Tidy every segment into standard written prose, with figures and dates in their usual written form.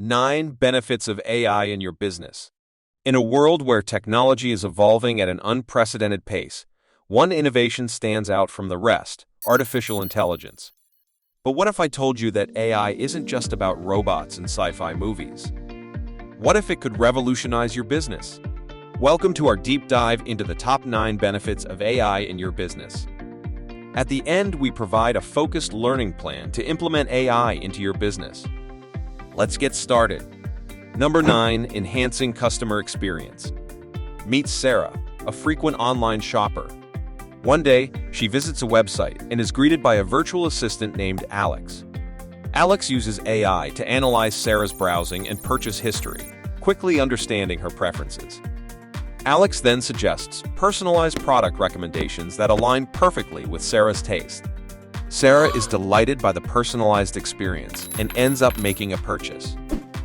9 Benefits of AI in your business. In a world where technology is evolving at an unprecedented pace, one innovation stands out from the rest: artificial intelligence. But what if I told you that AI isn't just about robots and sci-fi movies? What if it could revolutionize your business? Welcome to our deep dive into the top 9 benefits of AI in your business. At the end, we provide a focused learning plan to implement AI into your business. Let's get started. Number 9, enhancing customer experience. Meet Sarah, a frequent online shopper. One day, she visits a website and is greeted by a virtual assistant named Alex. Alex uses AI to analyze Sarah's browsing and purchase history, quickly understanding her preferences. Alex then suggests personalized product recommendations that align perfectly with Sarah's taste. Sarah is delighted by the personalized experience and ends up making a purchase.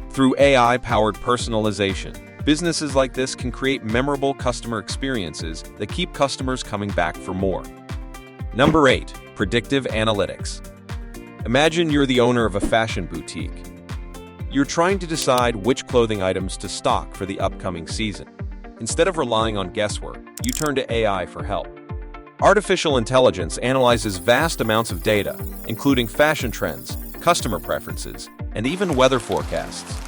Through AI-powered personalization, businesses like this can create memorable customer experiences that keep customers coming back for more. Number 8, predictive analytics. Imagine you're the owner of a fashion boutique. You're trying to decide which clothing items to stock for the upcoming season. Instead of relying on guesswork, you turn to AI for help. Artificial intelligence analyzes vast amounts of data, including fashion trends, customer preferences, and even weather forecasts.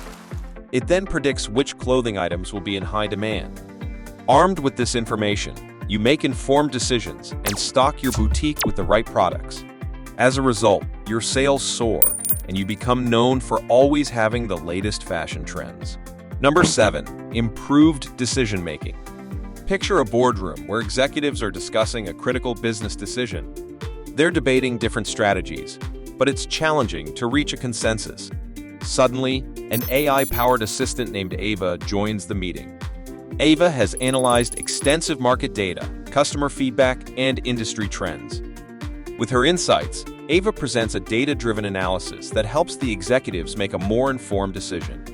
It then predicts which clothing items will be in high demand. Armed with this information, you make informed decisions and stock your boutique with the right products. As a result, your sales soar, and you become known for always having the latest fashion trends. Number 7, improved decision-making. Picture a boardroom where executives are discussing a critical business decision. They're debating different strategies, but it's challenging to reach a consensus. Suddenly, an AI-powered assistant named Ava joins the meeting. Ava has analyzed extensive market data, customer feedback, and industry trends. With her insights, Ava presents a data-driven analysis that helps the executives make a more informed decision.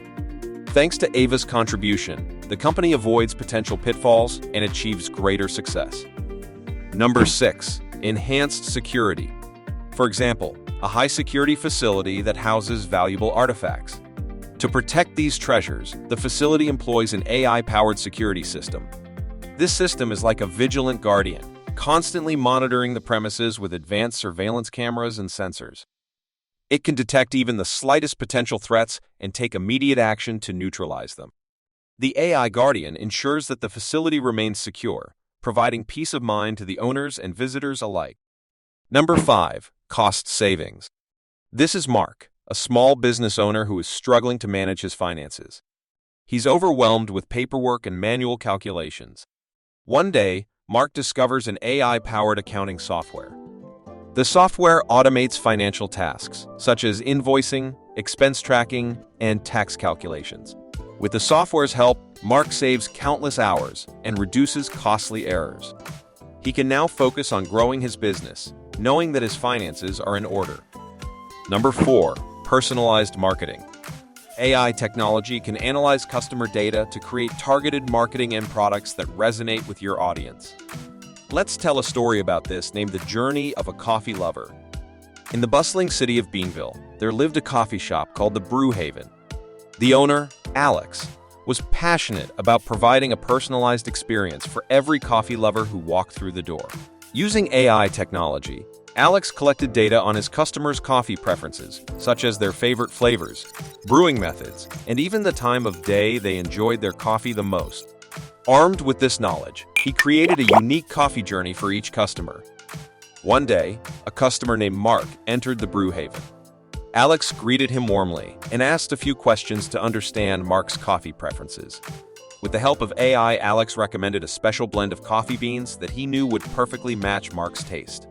Thanks to Ava's contribution, the company avoids potential pitfalls and achieves greater success. Number 6, enhanced security. For example, a high-security facility that houses valuable artifacts. To protect these treasures, the facility employs an AI-powered security system. This system is like a vigilant guardian, constantly monitoring the premises with advanced surveillance cameras and sensors. It can detect even the slightest potential threats and take immediate action to neutralize them. The AI Guardian ensures that the facility remains secure, providing peace of mind to the owners and visitors alike. Number 5, cost savings. This is Mark, a small business owner who is struggling to manage his finances. He's overwhelmed with paperwork and manual calculations. One day, Mark discovers an AI-powered accounting software. The software automates financial tasks, such as invoicing, expense tracking, and tax calculations. With the software's help, Mark saves countless hours and reduces costly errors. He can now focus on growing his business, knowing that his finances are in order. Number 4, personalized marketing. AI technology can analyze customer data to create targeted marketing and products that resonate with your audience. Let's tell a story about this named The Journey of a Coffee Lover. In the bustling city of Beanville, there lived a coffee shop called the Brew Haven. The owner, Alex, was passionate about providing a personalized experience for every coffee lover who walked through the door. Using AI technology, Alex collected data on his customers' coffee preferences, such as their favorite flavors, brewing methods, and even the time of day they enjoyed their coffee the most. Armed with this knowledge, he created a unique coffee journey for each customer. One day, a customer named Mark entered the Brew Haven. Alex greeted him warmly and asked a few questions to understand Mark's coffee preferences. With the help of AI, Alex recommended a special blend of coffee beans that he knew would perfectly match Mark's taste.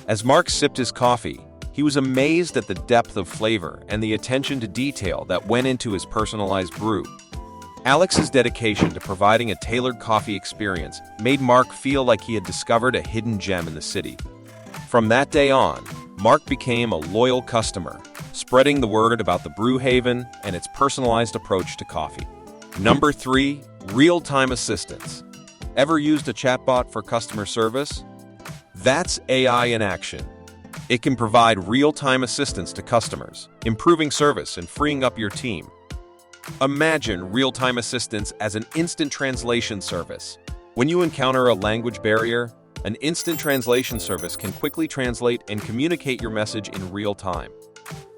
As Mark sipped his coffee, he was amazed at the depth of flavor and the attention to detail that went into his personalized brew. Alex's dedication to providing a tailored coffee experience made Mark feel like he had discovered a hidden gem in the city. From that day on, Mark became a loyal customer, spreading the word about the Brew Haven and its personalized approach to coffee. Number 3, real-time assistance. Ever used a chatbot for customer service? That's AI in action. It can provide real-time assistance to customers, improving service and freeing up your team. Imagine real-time assistance as an instant translation service. When you encounter a language barrier, an instant translation service can quickly translate and communicate your message in real time.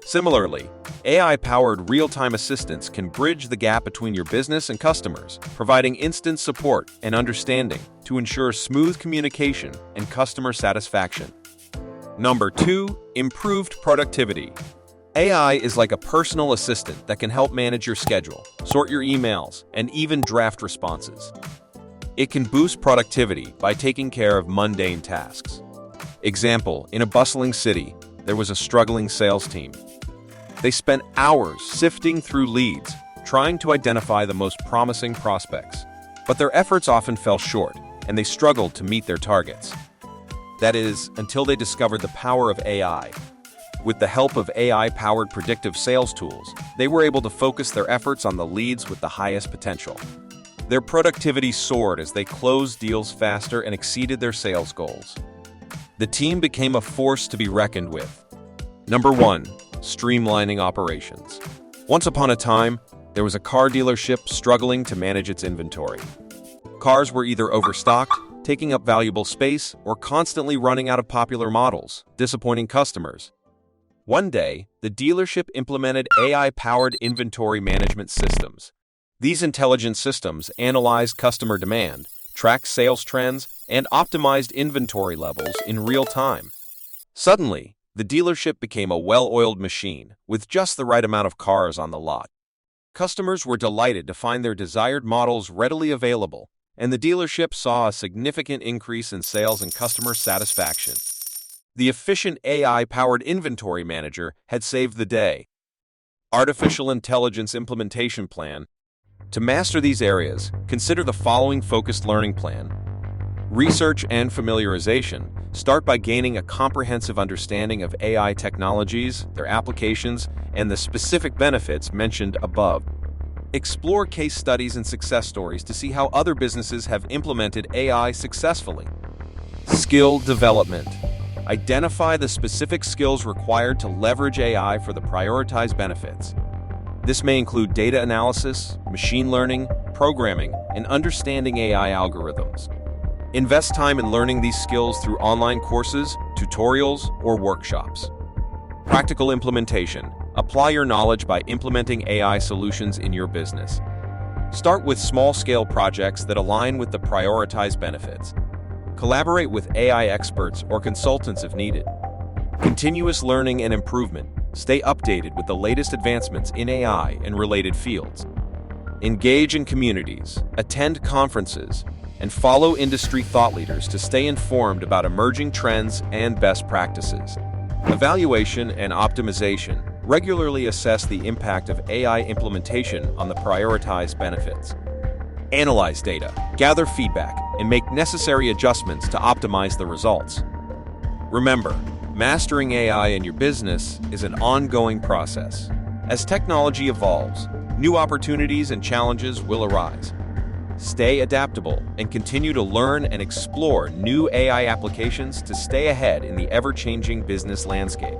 Similarly, AI-powered real-time assistance can bridge the gap between your business and customers, providing instant support and understanding to ensure smooth communication and customer satisfaction. Number 2, improved productivity. AI is like a personal assistant that can help manage your schedule, sort your emails, and even draft responses. It can boost productivity by taking care of mundane tasks. Example, in a bustling city, there was a struggling sales team. They spent hours sifting through leads, trying to identify the most promising prospects. But their efforts often fell short, and they struggled to meet their targets. That is, until they discovered the power of AI. With the help of AI-powered predictive sales tools, they were able to focus their efforts on the leads with the highest potential. Their productivity soared as they closed deals faster and exceeded their sales goals. The team became a force to be reckoned with. Number 1, streamlining operations. Once upon a time, there was a car dealership struggling to manage its inventory. Cars were either overstocked, taking up valuable space, or constantly running out of popular models, disappointing customers. One day, the dealership implemented AI-powered inventory management systems. These intelligent systems analyzed customer demand, tracked sales trends, and optimized inventory levels in real time. Suddenly, the dealership became a well-oiled machine with just the right amount of cars on the lot. Customers were delighted to find their desired models readily available, and the dealership saw a significant increase in sales and customer satisfaction. The efficient AI-powered inventory manager had saved the day. Artificial intelligence implementation plan. To master these areas, consider the following focused learning plan. Research and familiarization. Start by gaining a comprehensive understanding of AI technologies, their applications, and the specific benefits mentioned above. Explore case studies and success stories to see how other businesses have implemented AI successfully. Skill development. Identify the specific skills required to leverage AI for the prioritized benefits. This may include data analysis, machine learning, programming, and understanding AI algorithms. Invest time in learning these skills through online courses, tutorials, or workshops. Practical implementation. Apply your knowledge by implementing AI solutions in your business. Start with small-scale projects that align with the prioritized benefits. Collaborate with AI experts or consultants if needed. Continuous learning and improvement. Stay updated with the latest advancements in AI and related fields. Engage in communities, attend conferences, and follow industry thought leaders to stay informed about emerging trends and best practices. Evaluation and optimization. Regularly assess the impact of AI implementation on the prioritized benefits. Analyze data, gather feedback, and make necessary adjustments to optimize the results. Remember, mastering AI in your business is an ongoing process. As technology evolves, new opportunities and challenges will arise. Stay adaptable and continue to learn and explore new AI applications to stay ahead in the ever-changing business landscape.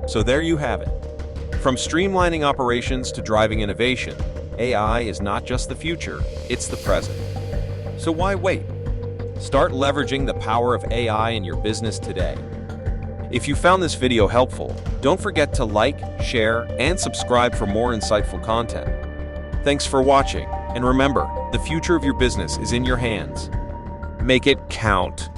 So there you have it. From streamlining operations to driving innovation, AI is not just the future, it's the present. So why wait? Start leveraging the power of AI in your business today. If you found this video helpful, don't forget to like, share, and subscribe for more insightful content. Thanks for watching, and remember, the future of your business is in your hands. Make it count.